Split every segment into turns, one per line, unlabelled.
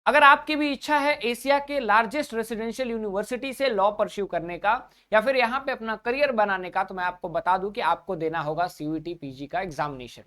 अगर आपकी भी इच्छा है एशिया के लार्जेस्ट रेसिडेंशियल यूनिवर्सिटी से लॉ परस्यू करने का या फिर यहां पे अपना करियर बनाने का, तो मैं आपको बता दूं कि आपको देना होगा सीयूईटी पीजी का एग्जामिनेशन।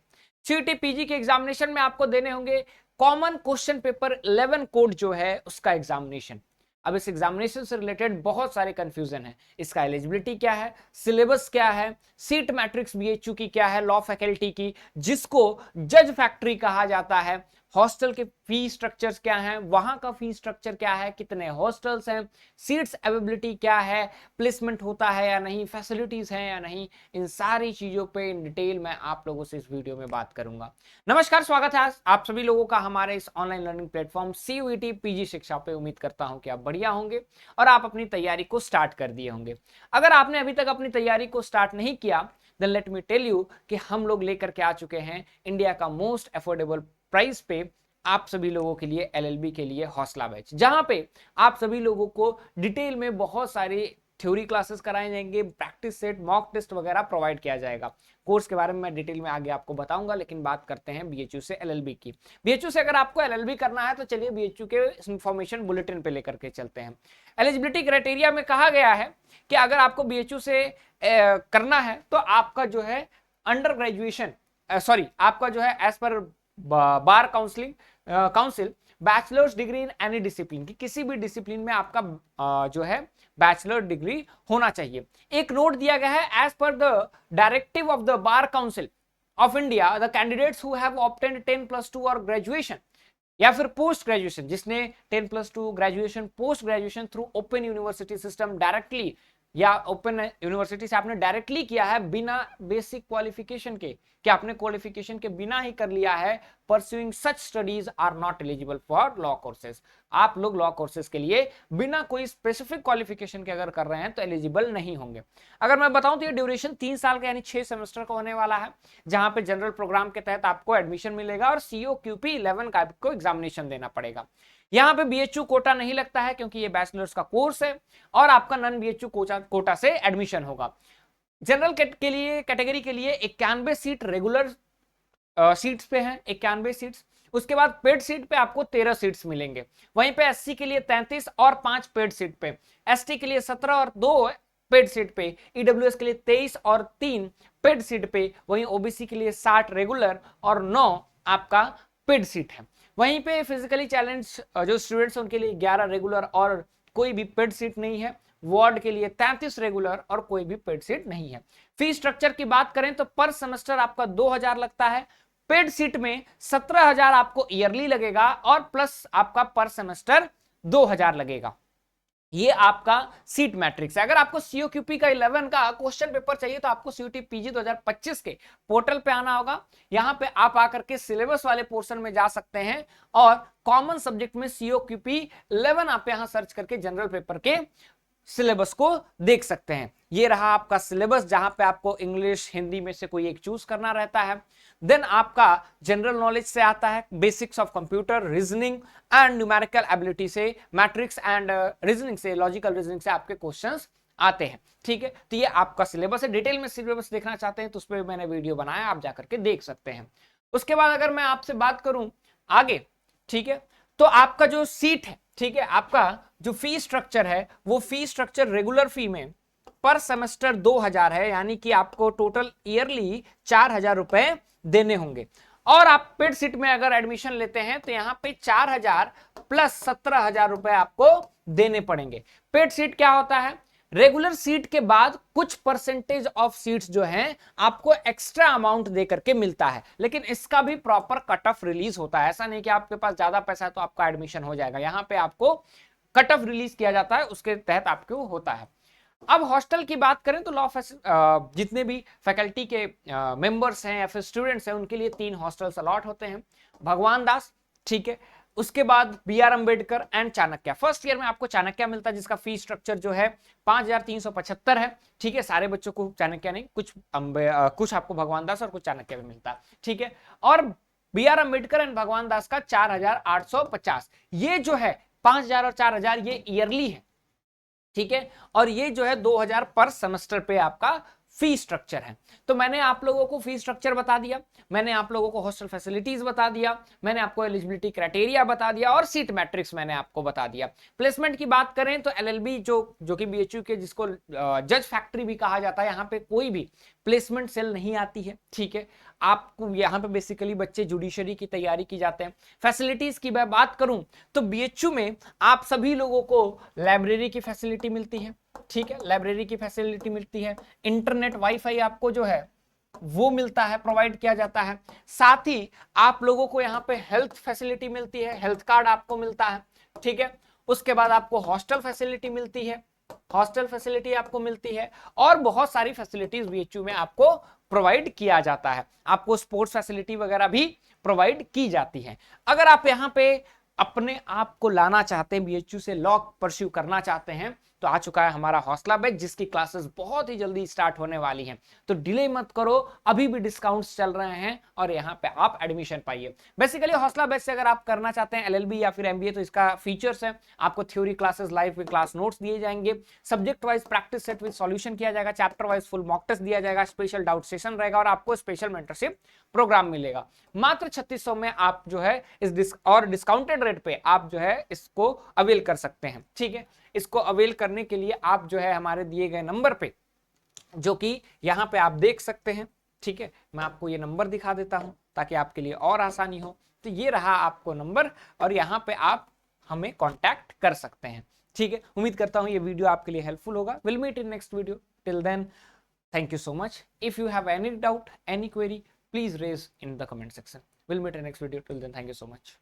सीयूईटी पीजी के एग्जामिनेशन में आपको देने होंगे कॉमन क्वेश्चन पेपर 11 कोड जो है उसका एग्जामिनेशन। अब इस एग्जामिनेशन से रिलेटेड बहुत सारे कंफ्यूजन है। इसका एलिजिबिलिटी क्या है, सिलेबस क्या है, सीट मैट्रिक्स बीएचयू की क्या है, लॉ फैकल्टी की जिसको जज फैक्ट्री कहा जाता है, हॉस्टल के फी स्ट्रक्चर्स क्या हैं, वहां का फी स्ट्रक्चर क्या है, कितने हॉस्टल्स हैं, सीट्स अवेलेबिलिटी क्या है, प्लेसमेंट होता है या नहीं, फैसिलिटीज हैं या नहीं, इन सारी चीजों पे इन डिटेल मैं आप लोगों से इस वीडियो में बात करूंगा। नमस्कार, स्वागत है आप सभी लोगों का हमारे इस online learning platform CUET PG शिक्षा पे। उम्मीद करता हूं कि आप बढ़िया होंगे और आप अपनी तैयारी को स्टार्ट कर दिए होंगे। अगर आपने अभी तक अपनी तैयारी को स्टार्ट नहीं किया, then let me tell you कि हम लोग लेकर के आ चुके हैं इंडिया का मोस्ट अफोर्डेबल प्राइस पे आप सभी लोगों के लिए एलएलबी के लिए हौसला बैच, जहां पे आप सभी लोगों को डिटेल में बहुत सारी थ्योरी क्लासेस कराए जाएंगे, प्रैक्टिस सेट, मॉक टेस्ट वगैरह प्रोवाइड किया जाएगा। कोर्स के बारे में मैं डिटेल में आगे आपको बताऊंगा, लेकिन बात करते हैं बीएचयू से एलएलबी की। बीएचयू से अगर आपको एलएलबी करना है तो चलिए बीएचयू के इंफॉर्मेशन बुलेटिन पे लेकर के चलते हैं। एलिजिबिलिटी क्राइटेरिया में कहा गया है कि अगर आपको बीएचयू से करना है तो आपका जो है अंडर ग्रेजुएशन आपका जो है as per bar council bachelor's degree in any discipline की किसी भी डिसिप्लिन में आपका जो है बैचलर डिग्री होना चाहिए। एक नोट दिया गया है, as per the directive of the bar council of India the candidates who have obtained 10+2 और ग्रेजुएशन या फिर पोस्ट ग्रेजुएशन, जिसने 10+2 graduation, post graduation through open university system directly या ओपन यूनिवर्सिटी से आपने डायरेक्टली किया है बिना बेसिक क्वालिफिकेशन के, कि आपने क्वालिफिकेशन के बिना ही कर लिया है, pursuing such studies are not eligible for law courses. आप लोग लॉ कोर्सेज के लिए बिना कोई स्पेसिफिक क्वालिफिकेशन के अगर कर रहे हैं तो एलिजिबल नहीं होंगे। अगर मैं बताऊं तो ये ड्यूरेशन 3 साल का यानी 6 सेमेस्टर का होने वाला है, जहां पे जनरल प्रोग्राम के तहत आपको एडमिशन मिलेगा और COQP 11 का आपको एग्जामिनेशन देना पड़ेगा। यहां पे बीएचयू कोटा नहीं लगता है क्योंकि ये बैचलर्स का कोर्स है और आपका नॉन बीएचयू कोटा से एडमिशन होगा। जनरल के लिए कैटेगरी के लिए 91 सीट रेगुलर सीट्स पे हैं, 91 सीट्स। उसके बाद पेड सीट पे आपको 13 सीट्स मिलेंगे। वहीं पे एससी के लिए 33 और 5 पेड सीट पे, एसटी के लिए 17 और 2 पेड सीट पे, ईडब्ल्यूएस के लिए 23 और 3 पेड सीट पे, वहीं ओबीसी के लिए 60 रेगुलर और 9 आपका पेड सीट है। वहीं पे फिजिकली चैलेंज जो स्टूडेंट्स हैं उनके लिए 11 रेगुलर और कोई भी पेड सीट नहीं है। वार्ड के लिए 33 रेगुलर और कोई भी पेड सीट नहीं है। फी स्ट्रक्चर की बात करें तो पर सेमेस्टर आपका 2000 लगता है, पेड सीट में 17,000 आपको ईयरली लगेगा और प्लस आपका पर सेमेस्टर 2000 लगेगा। ये आपका सीट मैट्रिक्स है। अगर आपको COQP का 11 का क्वेश्चन पेपर चाहिए तो आपको CUET PG 2025 के पोर्टल पे आना होगा। यहां पे आप आकर के सिलेबस वाले पोर्शन में जा सकते हैं और कॉमन सब्जेक्ट में COQP 11 आप यहां सर्च करके जनरल पेपर के सिलेबस को देख सकते हैं। ये रहा आपका सिलेबस, जहां पे आपको इंग्लिश हिंदी में से कोई एक चूज करना रहता है। देन आपका जनरल नॉलेज से आता है basics of computer, reasoning and numerical ability से, मैट्रिक्स एंड रीजनिंग से, लॉजिकल रीजनिंग से आपके क्वेश्चंस आते हैं। ठीक है, तो ये आपका सिलेबस है। डिटेल में सिलेबस देखना चाहते हैं तो उस पर मैंने वीडियो बनाया, आप जाकर के देख सकते हैं। उसके बाद अगर मैं आपसे बात करूं आगे, ठीक है, तो आपका जो सीट है, ठीक है, आपका जो फी स्ट्रक्चर है वो फी स्ट्रक्चर रेगुलर फी में पर सेमेस्टर 2000 है, यानी कि आपको टोटल ईयरली 4000 रुपए देने होंगे। और आप पेड सीट में अगर एडमिशन लेते हैं तो यहां पे 4000 प्लस 17,000 रुपए आपको देने पड़ेंगे। पेड सीट क्या होता है, रेगुलर सीट के बाद कुछ परसेंटेज ऑफ सीट्स जो हैं आपको एक्स्ट्रा अमाउंट दे करके मिलता है, लेकिन इसका भी प्रॉपर कट ऑफ रिलीज होता है। ऐसा नहीं कि आपके पास ज्यादा पैसा है तो आपका एडमिशन हो जाएगा, यहां पे आपको कट ऑफ रिलीज किया जाता है, उसके तहत आपको होता है। अब हॉस्टल की बात करें तो जितने भी फैकल्टी के मेंबर्स हैं या फिर स्टूडेंट्स हैं उनके लिए 3 हॉस्टल्स अलॉट होते हैं, भगवान दास, ठीक है, उसके बाद BR Ambedkar and Chanakya. First year में आपको चाणक्य मिलता है जिसका फी स्ट्रक्चर जो है 5375 है। ठीक है, सारे बच्चों को चाणक्य नहीं, कुछ आपको भगवान दास और कुछ चाणक्य भी मिलता है। ठीक है, और BR अम्बेडकर एंड भगवान दास का 4850। ये जो है 5000 और 4000 ये ईयरली है। ठीक है, और ये जो है 2000 पर सेमेस्टर पे आपका फी स्ट्रक्चर है। तो मैंने आप लोगों को फी स्ट्रक्चर बता दिया, मैंने आप लोगों को हॉस्टल फैसिलिटीज बता दिया, मैंने आपको एलिजिबिलिटी क्राइटेरिया बता दिया और सीट मैट्रिक्स मैंने आपको बता दिया। प्लेसमेंट की बात करें तो एलएलबी जो कि बीएचयू के जिसको जज फैक्ट्री भी कहा जाता है, यहाँ पे कोई भी प्लेसमेंट सेल नहीं आती है, ठीक है। आपको यहाँ पे बेसिकली बच्चे जुडिशरी की तैयारी की जाते हैं। फैसिलिटीज की मैं बात करूं तो बीएचयू में आप सभी लोगों को लाइब्रेरी की फैसिलिटी मिलती है, ठीक है, लाइब्रेरी की फैसिलिटी मिलती है, इंटरनेट वाईफाई आपको जो है वो मिलता है, प्रोवाइड किया जाता है। साथ ही आप लोगों को यहाँ पे हेल्थ फैसिलिटी मिलती है, हेल्थ कार्ड आपको मिलता है, ठीक है। उसके बाद आपको हॉस्टल फैसिलिटी मिलती है, हॉस्टल फैसिलिटी आपको मिलती है और बहुत सारी फैसिलिटीज बीएचयू में आपको प्रोवाइड किया जाता है। आपको स्पोर्ट्स फैसिलिटी वगैरह भी प्रोवाइड की जाती है। अगर आप यहाँ पे अपने आप को लाना चाहते हैं, बीएचयू से लॉ परस्यू करना चाहते हैं, तो आ चुका है हमारा हौसला बैच जिसकी क्लासेस बहुत ही जल्दी स्टार्ट होने वाली हैं। तो डिले मत करो, अभी भी डिस्काउंट्स चल रहे हैं और यहाँ पे आप एडमिशन पाइए। बेसिकली हौसला बैच से अगर आप करना चाहते हैं एलएलबी या फिर एमबीए तो इसका फीचर्स है, आपको थ्योरी क्लासेस लाइव में क्लास नोट्स दिए जाएंगे, subject wise practice set with solution किया जाएगा, chapter wise full mock test दिया जाएगा, स्पेशल डाउट सेशन रहेगा और आपको स्पेशल मेंटरशिप प्रोग्राम मिलेगा। मात्र 3600 में आप जो है इस और डिस्काउंटेड रेट पे आप जो है इसको अवेल कर सकते हैं, ठीक है। इसको अवेल करने के लिए आप जो है हमारे दिए गए नंबर पे, जो कि यहां पे आप देख सकते हैं, ठीक है, मैं आपको ये नंबर दिखा देता हूं ताकि आपके लिए और आसानी हो। तो ये रहा आपको नंबर और यहां पे आप हमें कांटेक्ट कर सकते हैं, ठीक है। उम्मीद करता हूं ये वीडियो आपके लिए हेल्पफुल होगा। Will meet in next video, till then thank you so much. If you have any doubt, any query, please raise in the comment section. We'll meet in next video. Till then, thank you so much.